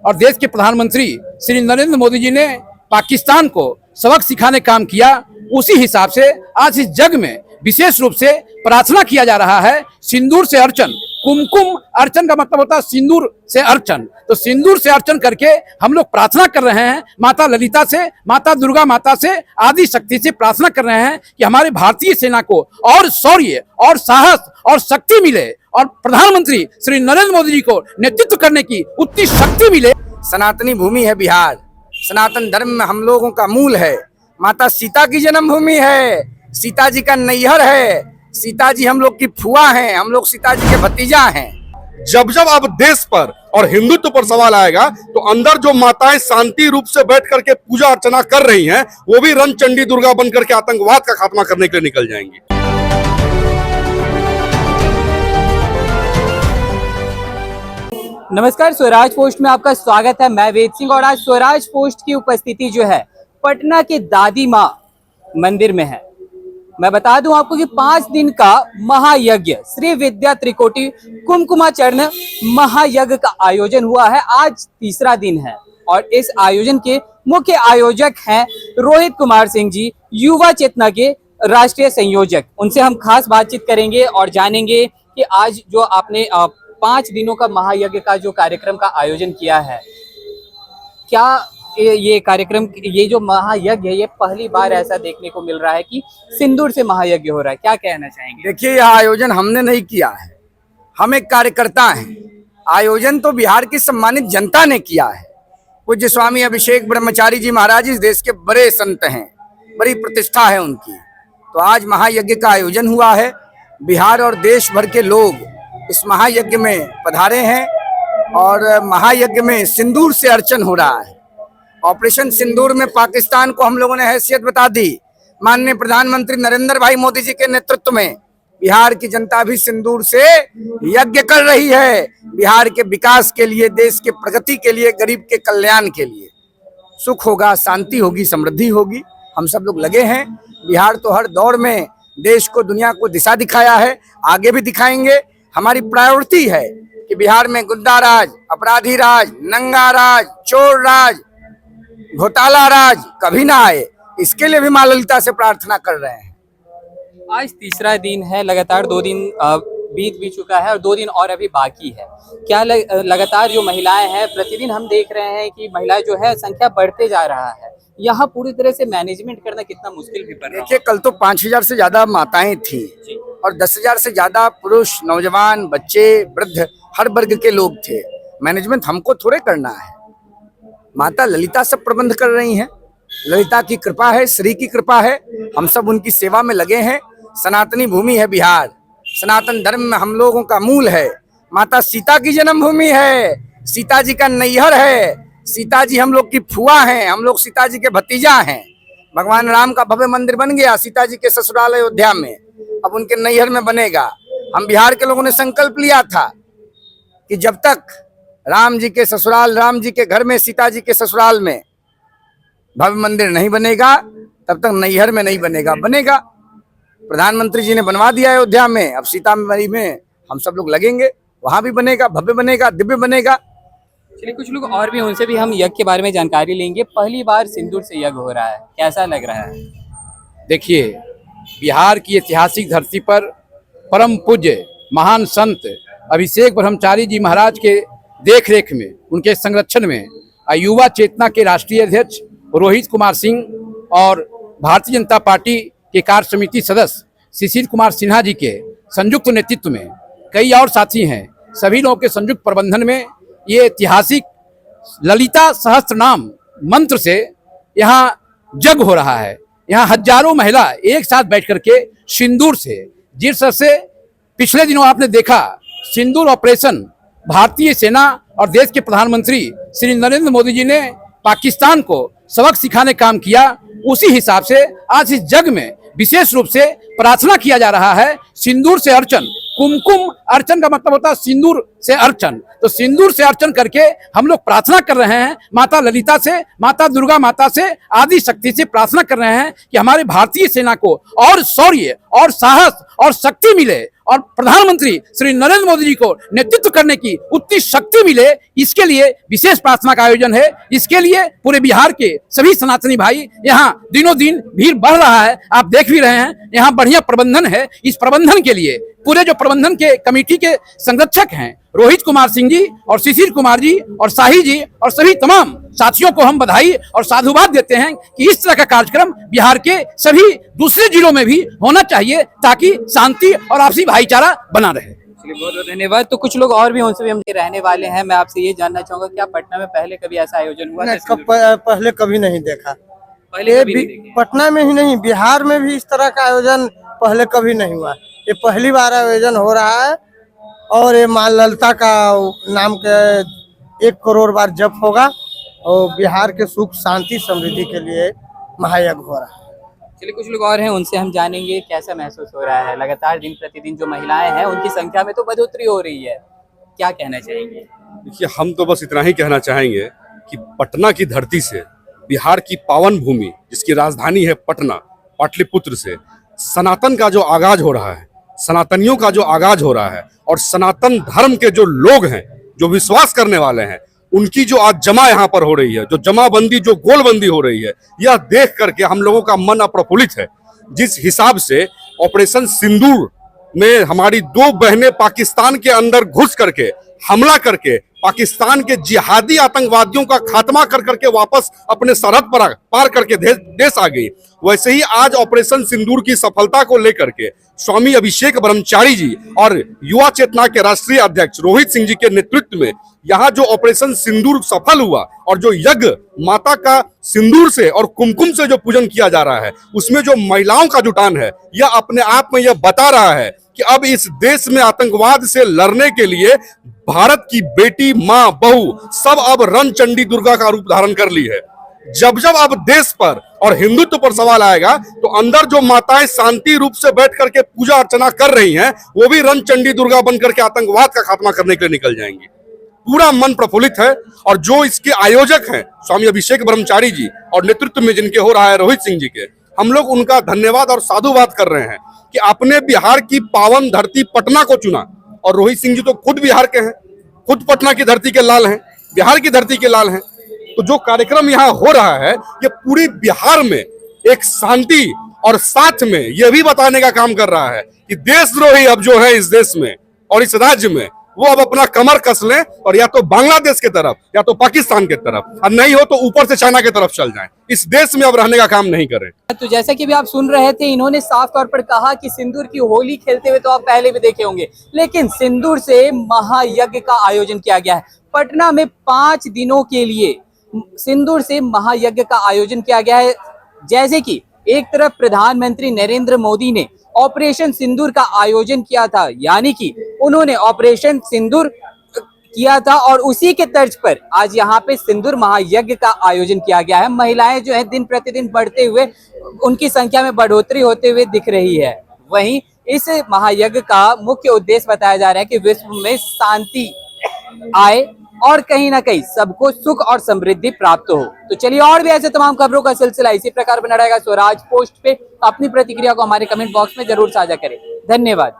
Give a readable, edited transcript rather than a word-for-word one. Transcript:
और देश के प्रधानमंत्री श्री नरेंद्र मोदी जी ने पाकिस्तान को सबक सिखाने काम किया, उसी हिसाब से आज इस जग में विशेष रूप से प्रार्थना किया जा रहा है सिंदूर से अर्चन। कुमकुम अर्चन का मतलब होता है सिंदूर से अर्चन। तो सिंदूर से अर्चन करके हम लोग प्रार्थना कर रहे हैं माता ललिता से, माता दुर्गा माता से, आदि शक्ति से प्रार्थना कर रहे हैं कि हमारे भारतीय सेना को और शौर्य और साहस और शक्ति मिले और प्रधानमंत्री श्री नरेंद्र मोदी जी को नेतृत्व करने की उतनी शक्ति मिले। सनातनी भूमि है बिहार, सनातन धर्म में हम लोगों का मूल है। माता सीता की जन्मभूमि है, सीता जी का नैहर है, सीता जी हम लोग की फुआ हैं, हम लोग सीता जी के भतीजा हैं। जब जब अब देश पर और हिंदुत्व पर सवाल आएगा तो अंदर जो माताएं शांति रूप से बैठ करके पूजा अर्चना कर रही हैं, वो भी रणचंडी दुर्गा बन करके आतंकवाद का खात्मा करने के लिए निकल जाएंगी। नमस्कार, स्वराज पोस्ट में आपका स्वागत है। मैं वेद सिंह और आज स्वराज पोस्ट की उपस्थिति जो है पटना के दादी माँ मंदिर में है। मैं बता दूं आपको कि 5 दिन का महायज्ञ श्री विद्या त्रिकोटि कुमकुमाचरण महायज्ञ का आयोजन हुआ है। आज तीसरा दिन है और इस आयोजन के मुख्य आयोजक हैं रोहित कुमार सिंह जी, युवा चेतना के राष्ट्रीय संयोजक। उनसे हम खास बातचीत करेंगे और जानेंगे कि आज जो आपने 5 दिनों का महायज्ञ का जो कार्यक्रम का आयोजन किया है, क्या ये कार्यक्रम, ये जो महायज्ञ है, ये पहली बार ऐसा देखने को मिल रहा है कि सिंदूर से महायज्ञ हो रहा है, क्या कहना चाहेंगे? देखिए, यह आयोजन हमने नहीं किया है, हम एक कार्यकर्ता हैं। आयोजन तो बिहार की सम्मानित जनता ने किया है। पूज्य स्वामी अभिषेक ब्रह्मचारी जी महाराज इस देश के बड़े संत हैं, बड़ी प्रतिष्ठा है उनकी। तो आज महायज्ञ का आयोजन हुआ है। बिहार और देश भर के लोग इस महायज्ञ में पधारे हैं और महायज्ञ में सिंदूर से अर्चन हो रहा है। ऑपरेशन सिंदूर में पाकिस्तान को हम लोगों ने हैसियत बता दी। माननीय प्रधानमंत्री नरेंद्र भाई मोदी जी के नेतृत्व में बिहार की जनता भी सिंदूर से यज्ञ कर रही है, बिहार के विकास के लिए, देश के प्रगति के लिए, गरीब के कल्याण के लिए। सुख होगा, शांति होगी, समृद्धि होगी। हम सब लोग लगे हैं। बिहार तो हर दौर में देश को, दुनिया को दिशा दिखाया है, आगे भी दिखाएंगे। हमारी प्रायोरिटी है कि बिहार में गुंडा राज, अपराधी राज, नंगा राज, चोर राज, घोटाला राज कभी ना आए। इसके लिए भी मां ललिता से प्रार्थना कर रहे हैं। आज तीसरा दिन है, लगातार 2 दिन बीत भी चुका है और 2 दिन और अभी बाकी है। क्या लगातार जो महिलाएं हैं, प्रतिदिन हम देख रहे हैं कि महिलाएं जो है संख्या बढ़ते जा रहा है। यहाँ पूरी तरह से मैनेजमेंट करना कितना मुश्किल भी पड़ रहा है। देखिए, कल तो 5000 से ज्यादा माताएं थी और 10,000 से ज्यादा पुरुष, नौजवान, बच्चे, वृद्ध, हर वर्ग के लोग थे। मैनेजमेंट हमको थोड़े करना है, माता ललिता सब प्रबंध कर रही हैं। ललिता की कृपा है, श्री की कृपा है, हम सब उनकी सेवा में लगे हैं। सनातनी भूमि है बिहार, सनातन धर्म में हम लोगों का मूल है। माता सीता की जन्मभूमि है, सीता जी का नैहर है, सीता जी हम लोग की फुआ हैं, हम लोग सीता जी के भतीजा हैं। भगवान राम का भव्य मंदिर बन गया सीता जी के ससुराल अयोध्या में, अब उनके नैहर में बनेगा। हम बिहार के लोगों ने संकल्प लिया था कि जब तक राम जी के ससुराल, राम जी के घर में, सीता जी के ससुराल में भव्य मंदिर नहीं बनेगा, तब तक नैहर में नहीं बनेगा। बनेगा, प्रधानमंत्री जी ने बनवा दिया अयोध्या में, अब सीतामढ़ी में हम सब लोग लगेंगे, वहां भी बनेगा, भव्य बनेगा, दिव्य बनेगा। चलिए, कुछ लोग और भी, उनसे भी हम यज्ञ के बारे में जानकारी लेंगे। पहली बार सिंदूर से यज्ञ हो रहा है, कैसा लग रहा है? देखिए, बिहार की ऐतिहासिक धरती पर परम पूज्य महान संत अभिषेक ब्रह्मचारी जी महाराज के देख रेख में, उनके संरक्षण में युवा चेतना के राष्ट्रीय अध्यक्ष रोहित कुमार सिंह और भारतीय जनता पार्टी के कार्य समिति सदस्य शिशिर कुमार सिन्हा जी के संयुक्त नेतृत्व में कई और साथी हैं, सभी लोगों के संयुक्त प्रबंधन में ये ऐतिहासिक ललिता सहस्त्रनाम मंत्र से यहाँ यज्ञ हो रहा है। यहाँ हजारों महिला एक साथ बैठ करके सिंदूर से, जिस तरह से पिछले दिनों आपने देखा सिंदूर ऑपरेशन भारतीय सेना और देश के प्रधानमंत्री श्री नरेंद्र मोदी जी ने पाकिस्तान को सबक सिखाने काम किया, उसी हिसाब से आज इस जग में विशेष रूप से प्रार्थना किया जा रहा है सिंदूर से अर्चन। कुमकुम अर्चन का मतलब होता है सिंदूर से अर्चन। तो सिंदूर से अर्चन करके हम लोग प्रार्थना कर रहे हैं माता ललिता से, माता दुर्गा माता से, आदि शक्ति से प्रार्थना कर रहे हैं कि हमारे भारतीय सेना को और शौर्य और साहस और शक्ति मिले और प्रधानमंत्री श्री नरेंद्र मोदी जी को नेतृत्व करने की उतनी शक्ति मिले, इसके लिए विशेष प्रार्थना का आयोजन है। इसके लिए पूरे बिहार के सभी सनातनी भाई यहाँ दिनों दिन भीड़ बढ़ रहा है, आप देख भी रहे हैं। यहाँ बढ़िया प्रबंधन है। इस प्रबंधन के लिए पूरे जो प्रबंधन के कमेटी के संरक्षक हैं रोहित कुमार सिंह जी और शिशिर कुमार जी और शाही जी और सभी तमाम साथियों को हम बधाई और साधुवाद देते हैं कि इस तरह का कार्यक्रम बिहार के सभी दूसरे जिलों में भी होना चाहिए, ताकि शांति और आपसी भाईचारा बना रहे। चलिए, बहुत बहुत धन्यवाद। तो कुछ लोग और भी उनसे भी हम रहने वाले हैं। मैं आपसे ये जानना चाहूंगा, क्या पटना में पहले कभी ऐसा आयोजन हुआ था? पहले कभी नहीं देखा। पहले कभी नहीं देखे। पटना में ही नहीं, बिहार में भी इस तरह का आयोजन पहले कभी नहीं हुआ। ये पहली बार आयोजन हो रहा है और ये माँ ललिता का नाम के 1 करोड़ बार जप होगा और बिहार के सुख शांति समृद्धि के लिए महायज्ञ हो रहा है। चलिए, कुछ लोग और हैं, उनसे हम जानेंगे कैसा महसूस हो रहा है। लगातार दिन प्रतिदिन जो महिलाएं हैं उनकी संख्या में तो बढ़ोतरी हो रही है, क्या कहना चाहेंगे? देखिए, हम तो बस इतना ही कहना चाहेंगे कि पटना की धरती से, बिहार की पावन भूमि जिसकी राजधानी है पटना, पाटलिपुत्र से सनातन का जो आगाज हो रहा है, सनातनियों का जो आगाज हो रहा है और सनातन धर्म के जो लोग हैं, जो विश्वास करने वाले हैं, उनकी जो आज जमा यहाँ पर हो रही है, जो जमाबंदी, जो गोलबंदी हो रही है, यह देख करके हम लोगों का मन अप्रफुल्लित है। जिस हिसाब से ऑपरेशन सिंदूर में हमारी 2 बहनें पाकिस्तान के अंदर घुस करके हमला करके पाकिस्तान के जिहादी आतंकवादियों का खात्मा कर करके वापस अपने सरहद पर पार करके देश आ गई, वैसे ही आज ऑपरेशन सिंदूर की सफलता को लेकर के स्वामी अभिषेक ब्रह्मचारी जी और युवा चेतना के राष्ट्रीय अध्यक्ष रोहित सिंह जी के नेतृत्व में यहाँ जो ऑपरेशन सिंदूर सफल हुआ और जो यज्ञ माता का सिंदूर से और कुमकुम से जो पूजन किया जा रहा है, उसमें जो महिलाओं का जुटान है, यह अपने आप में यह बता रहा है कि अब इस देश में आतंकवाद से लड़ने के लिए भारत की बेटी, मां, बहू सब अब रणचंडी दुर्गा का रूप धारण कर ली है। जब जब अब देश पर और हिंदुत्व पर सवाल आएगा तो अंदर जो माताएं शांति रूप से बैठ करके पूजा अर्चना कर रही हैं, वो भी रणचंडी दुर्गा बन करके आतंकवाद का खात्मा करने के लिए निकल जाएंगी। पूरा मन प्रफुल्लित है और जो इसके आयोजक हैं स्वामी अभिषेक ब्रह्मचारी जी और नेतृत्व में जिनके हो रहा है रोहित सिंह जी के, हम लोग उनका धन्यवाद और साधुवाद कर रहे हैं कि आपने बिहार की पावन धरती पटना को चुना। और रोहित सिंह जी तो खुद बिहार के हैं, खुद पटना की धरती के लाल हैं, बिहार की धरती के लाल हैं। तो जो कार्यक्रम यहाँ हो रहा है, ये पूरी बिहार में एक शांति और साथ में यह भी बताने का काम कर रहा है कि देशद्रोही अब जो है इस देश में और इस राज्य में, वो अब अपना कमर कस लें और या तो बांग्लादेश के तरफ या तो पाकिस्तान के तरफ, और नहीं हो तो ऊपर से चाइना की तरफ चल जाएं। इस देश में अब रहने का काम नहीं करें। तो जैसा कि भी आप सुन रहे थे, इन्होंने साफ तौर पर कहा कि सिंदूर की होली खेलते हुए तो आप पहले भी देखे होंगे, लेकिन सिंदूर से महायज्ञ का आयोजन किया गया है। पटना में 5 दिनों के लिए सिंदूर से महायज्ञ का आयोजन किया गया है। जैसे कि एक तरफ प्रधानमंत्री नरेंद्र मोदी ने ऑपरेशन सिंदूर का आयोजन किया था, यानी कि उन्होंने ऑपरेशन सिंदूर किया था और उसी के तर्ज पर आज यहाँ पे सिंदूर महायज्ञ का आयोजन किया गया है। महिलाएं जो है दिन प्रतिदिन बढ़ते हुए, उनकी संख्या में बढ़ोतरी होते हुए दिख रही है। वहीं इस महायज्ञ का मुख्य उद्देश्य बताया जा रहा है कि विश्व में शांति आए और कहीं ना कहीं सबको सुख और समृद्धि प्राप्त हो। तो चलिए, और भी ऐसे तमाम खबरों का सिलसिला इसी प्रकार बना रहेगा। स्वराज पोस्ट पे अपनी प्रतिक्रिया को हमारे कमेंट बॉक्स में जरूर साझा करें। धन्यवाद।